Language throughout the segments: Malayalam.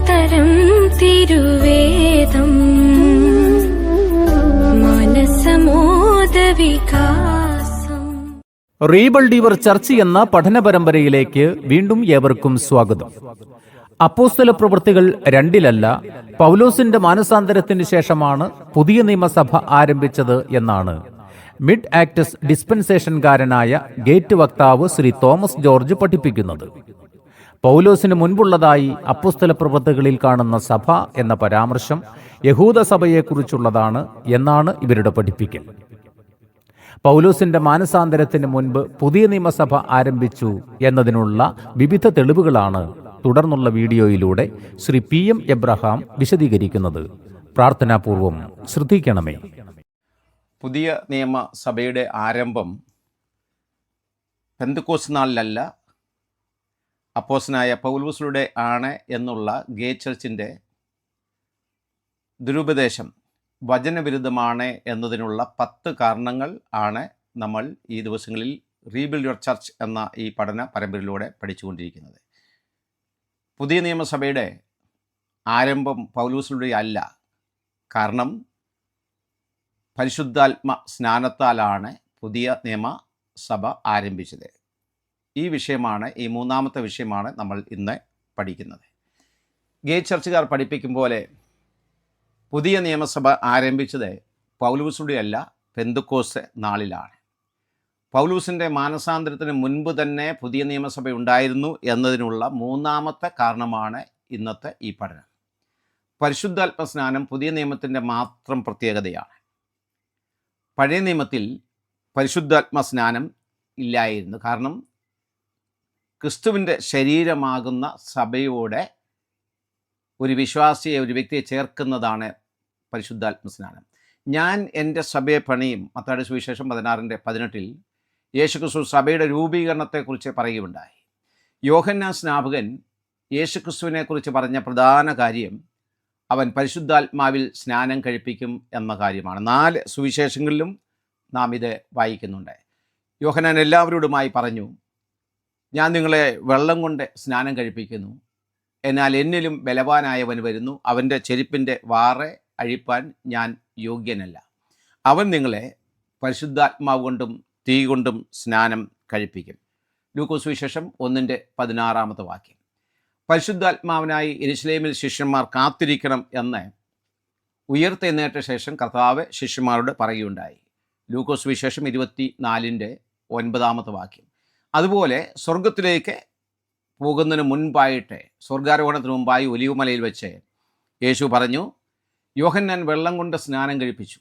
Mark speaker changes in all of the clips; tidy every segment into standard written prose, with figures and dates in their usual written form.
Speaker 1: തരം തിരുവേദം മനസമോദ വികാസം.
Speaker 2: റീബിൾഡീവർ ചർച്ച് എന്ന പഠന പരമ്പരയിലേക്ക് വീണ്ടും ഏവർക്കും സ്വാഗതം. അപ്പോസ്തല പ്രവൃത്തികൾ 2 പൗലോസിന്റെ മാനസാന്തരത്തിന് ശേഷമാണ് പുതിയ നിയമസഭ ആരംഭിച്ചത് എന്നാണ് മിഡ് ആക്ടസ് ഡിസ്പെൻസേഷൻകാരനായ ഗേറ്റ് വക്താവ് ശ്രീ തോമസ് ജോർജ് പഠിപ്പിക്കുന്നത്. പൗലോസിന് മുൻപുള്ളതായി അപ്പോസ്തല പ്രവൃത്തികളിൽ കാണുന്ന സഭ എന്ന പരാമർശം യഹൂദ സഭയെക്കുറിച്ചുള്ളതാണ് എന്നാണ് ഇവരുടെ പഠിപ്പിക്കൽ. പൗലോസിന്റെ മാനസാന്തരത്തിന് മുൻപ് പുതിയ നിയമസഭ ആരംഭിച്ചു എന്നതിനുള്ള വിവിധ തെളിവുകളാണ് തുടർന്നുള്ള വീഡിയോയിലൂടെ ശ്രീ PM എബ്രഹാം വിശദീകരിക്കുന്നത്. പ്രാർത്ഥനാപൂർവം ശ്രദ്ധിക്കണമേ.
Speaker 3: പുതിയ നിയമസഭയുടെ ആരംഭം പെന്തക്കോസ്ത് നാളിലല്ല, അപ്പോസ്തലനായ പൗലോസിലൂടെ ആണ് എന്നുള്ള ഗേ ചർച്ചിൻ്റെ ദുരുപദേശം വചനവിരുദ്ധമാണ് എന്നതിനുള്ള 10 കാരണങ്ങൾ ആണ് നമ്മൾ ഈ ദിവസങ്ങളിൽ റീബിൽഡ് യുവർ ചർച്ച് എന്ന ഈ പഠന പരമ്പരയിലൂടെ പഠിച്ചുകൊണ്ടിരിക്കുന്നത്. പുതിയ നിയമസഭയുടെ ആരംഭം പൗലോസിലൂടെ അല്ല. കാരണം പരിശുദ്ധാത്മ സ്നാനത്താലാണ് പുതിയ നിയമസഭ ആരംഭിച്ചത്. ഈ വിഷയമാണ്, ഈ 3ാമത്തെ വിഷയമാണ് നമ്മൾ ഇന്ന് പഠിക്കുന്നത്. ഗേ ചർച്ചുകാർ പഠിപ്പിക്കും പോലെ പുതിയ നിയമസഭ ആരംഭിച്ചത് പൗലോസിലൂടെ അല്ല, പെന്തക്കോസ്ത് നാളിലാണ്. പൗലോസിൻ്റെ മാനസാന്തരത്തിന് മുൻപ് തന്നെ പുതിയ നിയമസഭ ഉണ്ടായിരുന്നു എന്നതിനുള്ള 3ാമത്തെ കാരണമാണ് ഇന്നത്തെ ഈ പഠനം. പരിശുദ്ധാത്മ സ്നാനം പുതിയ നിയമത്തിൻ്റെ മാത്രം പ്രത്യേകതയാണ്. പഴയ നിയമത്തിൽ പരിശുദ്ധാത്മ സ്നാനം ഇല്ലായിരുന്നു. കാരണം ക്രിസ്തുവിൻ്റെ ശരീരമാകുന്ന സഭയോടെ ഒരു വിശ്വാസിയെ, ഒരു വ്യക്തിയെ ചേർക്കുന്നതാണ് പരിശുദ്ധാത്മ സ്നാനം. ഞാൻ എൻ്റെ സഭയെ പണിയും, മത്തായിയുടെ സുവിശേഷം 16:18 യേശുക്രിസ്തു സഭയുടെ രൂപീകരണത്തെക്കുറിച്ച് പറയുകയുണ്ടായി. യോഹന്നാൻ സ്നാപകൻ യേശുക്രിസ്തുവിനെക്കുറിച്ച് പറഞ്ഞ പ്രധാന കാര്യം അവൻ പരിശുദ്ധാത്മാവിൽ സ്നാനം കഴിപ്പിക്കും എന്ന കാര്യമാണ്. 4 സുവിശേഷങ്ങളിലും നാം ഇത് വായിക്കുന്നുണ്ട്. യോഹന്നാൻ എല്ലാവരോടുമായി പറഞ്ഞു, ഞാൻ നിങ്ങളെ വെള്ളം കൊണ്ട് സ്നാനം കഴിപ്പിക്കുന്നു, എന്നാൽ എന്നിലും ബലവാനായവൻ വരുന്നു, അവൻ്റെ ചെരുപ്പിൻ്റെ വാറ് അഴിപ്പാൻ ഞാൻ യോഗ്യനല്ല. അവൻ നിങ്ങളെ പരിശുദ്ധാത്മാവ് കൊണ്ടും തീ കൊണ്ടും സ്നാനം കഴിപ്പിക്കും. ലൂക്കോസ് സുവിശേഷം 1:16 പരിശുദ്ധാത്മാവിനായി യെരുശലേമിൽ ശിഷ്യന്മാർ കാത്തിരിക്കണം എന്ന് ഉയർത്തെഴുന്നേറ്റ ശേഷം കർത്താവ് ശിഷ്യന്മാരോട് പറയുകയുണ്ടായി. ലൂക്കോസ് സുവിശേഷം 24:9 അതുപോലെ സ്വർഗത്തിലേക്ക് പോകുന്നതിന് മുൻപായിട്ട്, സ്വർഗാരോഹണത്തിന് മുമ്പായി ഒലിവുമലയിൽ വെച്ച് യേശു പറഞ്ഞു, യോഹന്നാൻ വെള്ളം കൊണ്ട് സ്നാനം കഴിപ്പിച്ചു,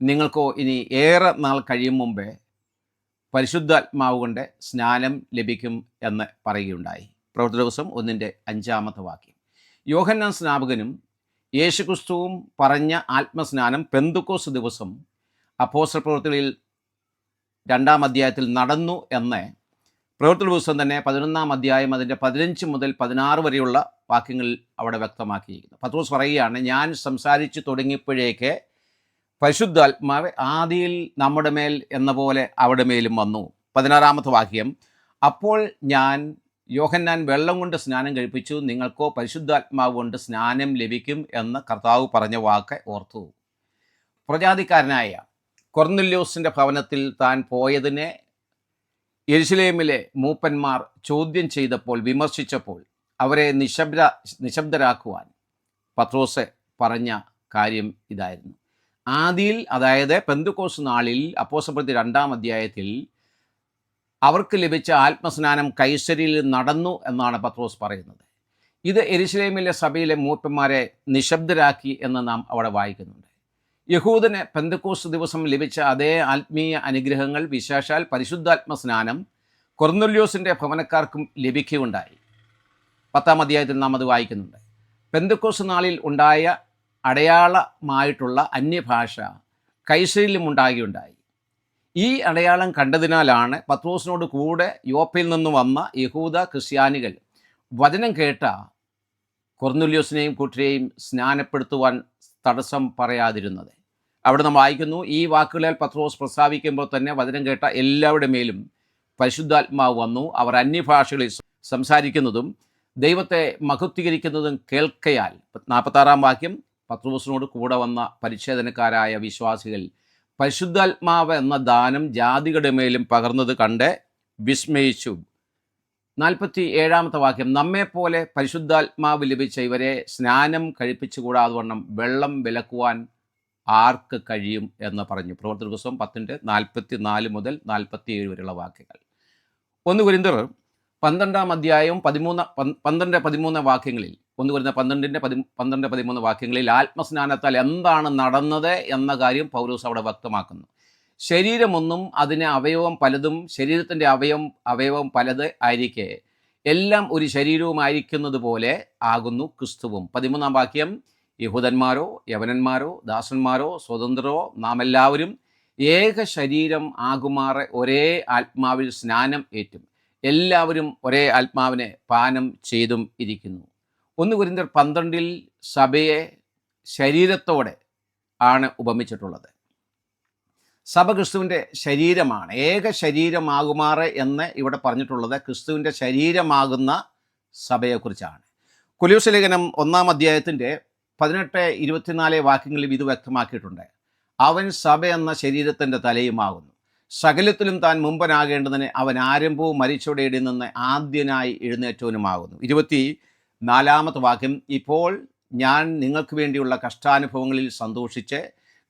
Speaker 3: നിങ്ങൾക്കോ ഇനി ഏറെ നാൾ കഴിയും മുമ്പേ പരിശുദ്ധാത്മാവ് കൊണ്ട് സ്നാനം ലഭിക്കും എന്ന് പറയുകയുണ്ടായി. പ്രവൃത്തി ദിവസം 1:5 യോഹന്നാൻ സ്നാപകനും യേശുക്രിസ്തുവും പറഞ്ഞ ആത്മസ്നാനം പെന്തക്കോസ്ത് ദിവസം അപ്പോസ്തല പ്രവൃത്തികളിൽ 2-ാം അധ്യായത്തിൽ നടന്നു എന്ന് പ്രവൃത്തി ദിവസം തന്നെ 11-ാം അധ്യായം അതിൻ്റെ 15 മുതൽ 16 വരെയുള്ള വാക്യങ്ങളിൽ അവിടെ വ്യക്തമാക്കിയിരിക്കുന്നു. പത്രോസ് പറയുകയാണ്, ഞാൻ സംസാരിച്ചു തുടങ്ങിയപ്പോഴേക്ക് പരിശുദ്ധാത്മാവ് ആദിയിൽ നമ്മുടെ മേൽ എന്ന പോലെ അവിടെ മേലും വന്നു. 16-ാമത്തെ വാക്യം, അപ്പോൾ ഞാൻ യോഹന്നാൻ വെള്ളം കൊണ്ട് സ്നാനം കഴിപ്പിച്ചു, നിങ്ങൾക്കോ പരിശുദ്ധാത്മാവ് കൊണ്ട് സ്നാനം ലഭിക്കും എന്ന് കർത്താവ് പറഞ്ഞ വാക്ക് ഓർത്തു. പ്രജാതിക്കാരനായ കൊർന്നല്യോസിൻ്റെ ഭവനത്തിൽ താൻ പോയതിനെ യെരുശലേമിലെ മൂപ്പന്മാർ ചോദ്യം ചെയ്തപ്പോൾ, വിമർശിച്ചപ്പോൾ അവരെ നിശബ്ദരാക്കുവാൻ പത്രോസ് പറഞ്ഞ കാര്യം ഇതായിരുന്നു. ആദിയിൽ, അതായത് പെന്തക്കോസ്ത് നാളിൽ അപ്പോസ്തല പ്രവൃത്തി 2-ാം അധ്യായത്തിൽ അവർക്ക് ലഭിച്ച ആത്മസ്നാനം കൈസരിയിൽ നടന്നു എന്നാണ് പത്രോസ് പറയുന്നത്. ഇത് യെരുശലേമിലെ സഭയിലെ മൂപ്പന്മാരെ നിശബ്ദരാക്കി എന്ന് നാം അവിടെ വായിക്കുന്നുണ്ട്. യഹൂദന് പെന്തക്കോസ്ത് ദിവസം ലഭിച്ച അതേ ആത്മീയ അനുഗ്രഹങ്ങൾ, വിശേഷാൽ പരിശുദ്ധാത്മ സ്നാനം കൊർന്നല്യോസിൻ്റെ ഭവനക്കാർക്കും ലഭിക്കുകയുണ്ടായി. 10-ാം അധ്യായത്തിൽ നാം അത് വായിക്കുന്നുണ്ട്. പെന്തക്കോസ്ത് നാളിൽ ഉണ്ടായ അടയാളമായിട്ടുള്ള അന്യഭാഷ കൈസരിയിലും ഉണ്ടാകുകയുണ്ടായി. ഈ അടയാളം കണ്ടതിനാലാണ് പത്രോസിനോട് കൂടെ യോപ്പയിൽ നിന്ന് വന്ന യഹൂദ ക്രിസ്ത്യാനികൾ വചനം കേട്ട കൊർന്നല്യോസിനെയും കൂട്ടരെയും സ്നാനപ്പെടുത്തുവാൻ തടസ്സം പറയാതിരുന്നത്. അവിടെ നാം വായിക്കുന്നു, ഈ വാക്കുകളാൽ പത്രോസ് പ്രസ്താവിക്കുമ്പോൾ തന്നെ വചനം കേട്ട എല്ലാവരുടെ മേലും പരിശുദ്ധാത്മാവ് വന്നു. അവർ അന്യഭാഷകളിൽ സംസാരിക്കുന്നതും ദൈവത്തെ മഹത്വീകരിക്കുന്നതും കേൾക്കയാൽ. 46 വാക്യം, പത്രോസിനോട് കൂടെ വന്ന പരിച്ഛേദനക്കാരായ വിശ്വാസികൾ പരിശുദ്ധാത്മാവ് എന്ന ദാനം ജാതികളുടെ മേലും പകർന്നത് കണ്ട് വിസ്മയിച്ചു. 47 വാക്യം, നമ്മെപ്പോലെ പരിശുദ്ധാത്മാവ് ലഭിച്ച ഇവരെ സ്നാനം കഴിപ്പിച്ചുകൂടാതെ വണ്ണം വെള്ളം വിലക്കുവാൻ ആർക്ക് കഴിയും എന്ന് പറഞ്ഞു. പ്രവർത്തന പുസ്തകം 10:44 മുതൽ 47 വരെയുള്ള വാക്യങ്ങൾ. 1 കൊരിന്ത്യർ 12 അധ്യായവും 12-13 വാക്യങ്ങളിൽ, 1 കൊരിന്ത്യർ 12-13 വാക്യങ്ങളിൽ ആത്മസ്നാനത്താൽ എന്താണ് നടന്നത് എന്ന കാര്യം പൗലോസ് അവിടെ വ്യക്തമാക്കുന്നു. ശരീരമൊന്നും അതിന് അവയവം പലതും, ശരീരത്തിൻ്റെ അവയവം പലത് ആയിരിക്കെ എല്ലാം ഒരു ശരീരവുമായിരിക്കുന്നത് പോലെ ആകുന്നു ക്രിസ്തുവും. 13 വാക്യം, യഹൂദന്മാരോ യവനന്മാരോ ദാസന്മാരോ സ്വതന്ത്രരോ നാം എല്ലാവരും ഏക ശരീരം ആകുമാറെ ഒരേ ആത്മാവിൽ സ്നാനം ഏറ്റും എല്ലാവരും ഒരേ ആത്മാവിനെ പാനം ചെയ്തും ഇരിക്കുന്നു. 1 കൊരിന്ത്യർ 12 സഭയെ ശരീരത്തോടെ ആണ് ഉപമിച്ചിട്ടുള്ളത്. സഭ ക്രിസ്തുവിൻ്റെ ശരീരമാണ്. ഏക ശരീരമാകുമാറ് എന്ന് ഇവിടെ പറഞ്ഞിട്ടുള്ളത് ക്രിസ്തുവിൻ്റെ ശരീരമാകുന്ന സഭയെക്കുറിച്ചാണ്. കൊലോസ്യ ലേഖനം 1 അധ്യായത്തിൻ്റെ 18-24 വാക്യങ്ങളിൽ ഇത് വ്യക്തമാക്കിയിട്ടുണ്ട്. അവൻ സഭ എന്ന ശരീരത്തിൻ്റെ തലയുമാകുന്നു. സകലത്തിലും താൻ മുമ്പനാകേണ്ടതിന് അവൻ ആരംഭവും മരിച്ചവരുടെ ഇടയിൽ നിന്ന് ആദ്യനായി എഴുന്നേറ്റവനുമാകുന്നു. 24 വാക്യം, ഇപ്പോൾ ഞാൻ നിങ്ങൾക്ക് വേണ്ടിയുള്ള കഷ്ടാനുഭവങ്ങളിൽ സന്തോഷിച്ച്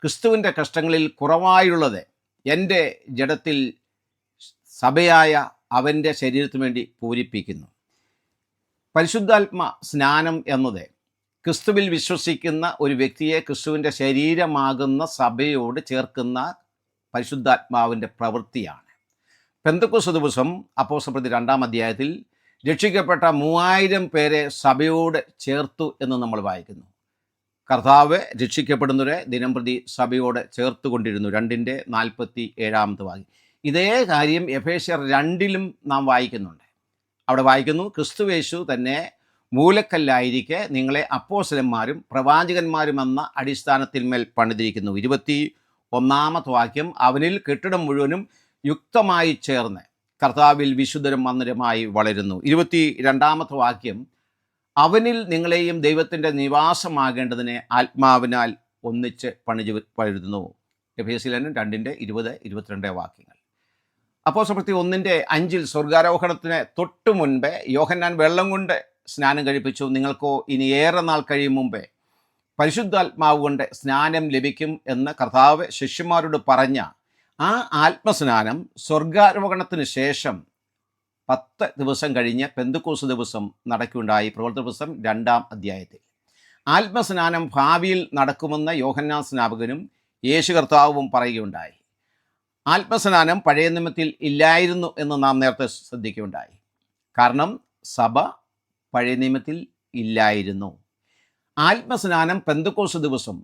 Speaker 3: ക്രിസ്തുവിൻ്റെ കഷ്ടങ്ങളിൽ കുറവായുള്ളത് എൻ്റെ ജഡത്തിൽ സഭയായ അവൻ്റെ ശരീരത്തിനു വേണ്ടി പൂരിപ്പിക്കുന്നു. പരിശുദ്ധാത്മ സ്നാനം എന്നത് ക്രിസ്തുവിൽ വിശ്വസിക്കുന്ന ഒരു വ്യക്തിയെ ക്രിസ്തുവിൻ്റെ ശരീരമാകുന്ന സഭയോട് ചേർക്കുന്ന പരിശുദ്ധാത്മാവിൻ്റെ പ്രവൃത്തിയാണ്. പെന്തക്കോസ്ത് ദിവസം അപ്പോസ്തലപ്രവൃത്തി 2 അധ്യായത്തിൽ രക്ഷിക്കപ്പെട്ട 3000 പേരെ സഭയോട് ചേർത്തു എന്ന് നമ്മൾ വായിക്കുന്നു. കർത്താവ് രക്ഷിക്കപ്പെടുന്നവരെ ദിനംപ്രതി സഭയോട് ചേർത്തുകൊണ്ടിരുന്നു. 2:47 വാക്യം. ഇതേ കാര്യം എഫേസ്യർ 2 നാം വായിക്കുന്നുണ്ട്. അവിടെ വായിക്കുന്നു, ക്രിസ്തുയേശു തന്നെ മൂലക്കല്ലായിരിക്കെ നിങ്ങളെ അപ്പോസ്തലന്മാരും പ്രവാചകന്മാരും എന്ന അടിസ്ഥാനത്തിന്മേൽ പണിതിരിക്കുന്നു. 21 വാക്യം, അവനിൽ കെട്ടിടം മുഴുവനും യുക്തമായി ചേർന്ന് കർത്താവിൽ വിശുദ്ധരും മന്ദിരമായി വളരുന്നു. 22 വാക്യം, അവനിൽ നിങ്ങളെയും ദൈവത്തിൻ്റെ നിവാസമാകേണ്ടതിനെ ആത്മാവിനാൽ ഒന്നിച്ച് പണിതുവരുന്നു. എഫേസ്യർ 2:20-22 വാക്യങ്ങൾ. അപ്പോസ്തലപ്രവൃത്തി 1:5 സ്വർഗാരോഹണത്തിന് തൊട്ടു മുൻപേ യോഹന്നാൻ വെള്ളം കൊണ്ട് സ്നാനം കഴിപ്പിച്ചു. നിങ്ങൾക്കോ ഇനി ഏറെ നാൾ കഴിയും മുമ്പേ പരിശുദ്ധാത്മാവ് കൊണ്ട് സ്നാനം ലഭിക്കും എന്ന് കർത്താവ് ശിഷ്യന്മാരോട് പറഞ്ഞ ആ ആത്മസ്നാനം സ്വർഗാരോഹണത്തിന് ശേഷം 10 ദിവസം കഴിഞ്ഞ് പെന്തക്കോസ്ത് ദിവസം നടക്കുകയുണ്ടായി. പ്രവർത്തന പുസ്തകം 2 അധ്യായത്തിൽ. ആത്മസ്നാനം ഭാവിയിൽ നടക്കുമെന്ന് യോഹന്നാൻ സ്നാപകനും യേശു കർത്താവും പറയുകയുണ്ടായി. ആത്മസ്നാനം പഴയ നിയമത്തിൽ ഇല്ലായിരുന്നു എന്ന് നാം നേരത്തെ ശ്രദ്ധിക്കുകയുണ്ടായി. കാരണം സഭ പഴയ നിയമത്തിൽ ഇല്ലായിരുന്നു. ആത്മസ്നാനം പെന്തക്കോസ്ത് ദിവസം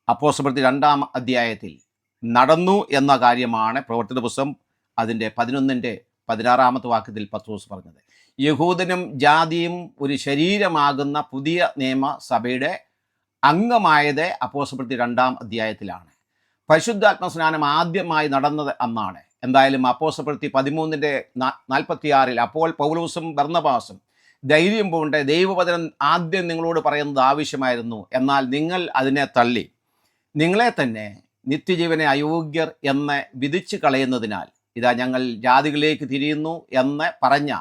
Speaker 3: അപ്പോസ്തലപ്രവൃത്തി 2 അധ്യായത്തിൽ നടന്നു എന്ന കാര്യമാണ് പ്രവർത്തന പുസ്തകം അതിൻ്റെ 11:16 വാക്യത്തിൽ പത്രോസ് പറഞ്ഞത്. യഹൂദനും ജാതിയും ഒരു ശരീരമാകുന്ന പുതിയ നിയമ സഭയുടെ അംഗമായത് അപ്പോസ്തലപ്രവൃത്തി 2 അധ്യായത്തിലാണ്. പരിശുദ്ധാത്മസ്നാനം ആദ്യമായി നടന്നത് അന്നാണ്. എന്തായാലും അപ്പോസ്തലപ്രവൃത്തി 13:46 അപ്പോൾ പൗലോസും ബർന്നബാസും ധൈര്യം പൂണ്ട്, ദൈവവചനം ആദ്യം നിങ്ങളോട് പറയുന്നത് ആവശ്യമായിരുന്നു, എന്നാൽ നിങ്ങൾ അതിനെ തള്ളി നിങ്ങളെ തന്നെ നിത്യജീവനെ അയോഗ്യർ എന്ന് വിധിച്ചു കളയുന്നതിനാൽ ഇതാ ഞങ്ങൾ ജാതികളിലേക്ക് തിരിയുന്നു എന്ന് പറഞ്ഞ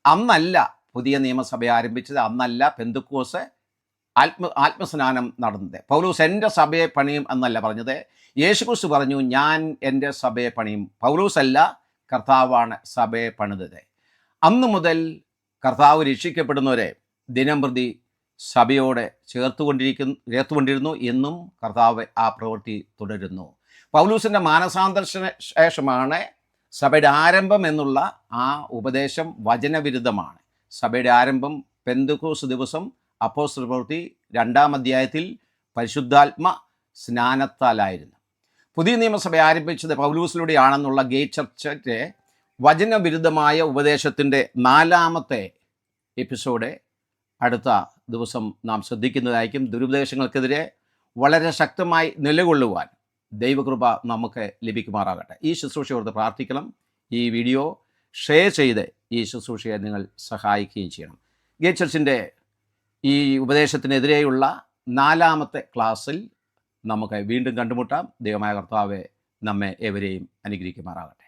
Speaker 3: അന്നല്ല പുതിയ നിയമസഭ ആരംഭിച്ചത്. അന്നല്ല പെന്തക്കോസ്ത് ആത്മസ്നാനം നടന്നത്. പൗലോസ് എൻ്റെ സഭയെ പണിയും എന്നല്ല പറഞ്ഞത്. യേശുക്രിസ്തു പറഞ്ഞു, ഞാൻ എൻ്റെ സഭയെ പണിയും. പൗലോസ് അല്ല, കർത്താവാണ് സഭയെ പണിതത്. അന്നു മുതൽ കർത്താവ് രക്ഷിക്കപ്പെടുന്നവരെ ദിനംപ്രതി സഭയോടെ ചേർത്തുകൊണ്ടിരുന്നു. എന്നും കർത്താവ് ആ പ്രവൃത്തി തുടരുന്നു. പൗലോസിൻ്റെ മാനസാന്തര ശേഷമാണ് സഭയുടെ ആരംഭം എന്നുള്ള ആ ഉപദേശം വചനവിരുദ്ധമാണ്. സഭയുടെ ആരംഭം പെന്തക്കോസ്ത് ദിവസം അപ്പോസ്തല പ്രവൃത്തി 2 അധ്യായത്തിൽ പരിശുദ്ധാത്മ സ്നാനത്താലായിരുന്നു. പുതിയ നിയമസഭ ആരംഭിച്ചത് പൗലോസിലൂടെയാണെന്നുള്ള ഗേറ്റ് ചർച്ചിൻ്റെ വചനവിരുദ്ധമായ ഉപദേശത്തിൻ്റെ 4ാമത്തെ എപ്പിസോഡ് അടുത്ത ദിവസം നാം ശ്രദ്ധിക്കുന്നതായിരിക്കും. ദുരുപദേശങ്ങൾക്കെതിരെ വളരെ ശക്തമായി നിലകൊള്ളുവാൻ ദൈവകൃപ നമുക്ക് ലഭിക്കുമാറാകട്ടെ. ഈ ശുശ്രൂഷയോട് പ്രാർത്ഥിക്കണം. ഈ വീഡിയോ ഷെയർ ചെയ്ത് ഈ ശുശ്രൂഷയെ നിങ്ങൾ സഹായിക്കുകയും ചെയ്യണം. ഗേറ്റ് ചർച്ചിൻ്റെ ഈ ഉപദേശത്തിനെതിരെയുള്ള 4ാമത്തെ ക്ലാസ്സിൽ നമുക്ക് വീണ്ടും കണ്ടുമുട്ടാം. ദൈവമായ കർത്താവെ നമ്മെ ഏവരെയും അനുഗ്രഹിക്കുമാറാകട്ടെ.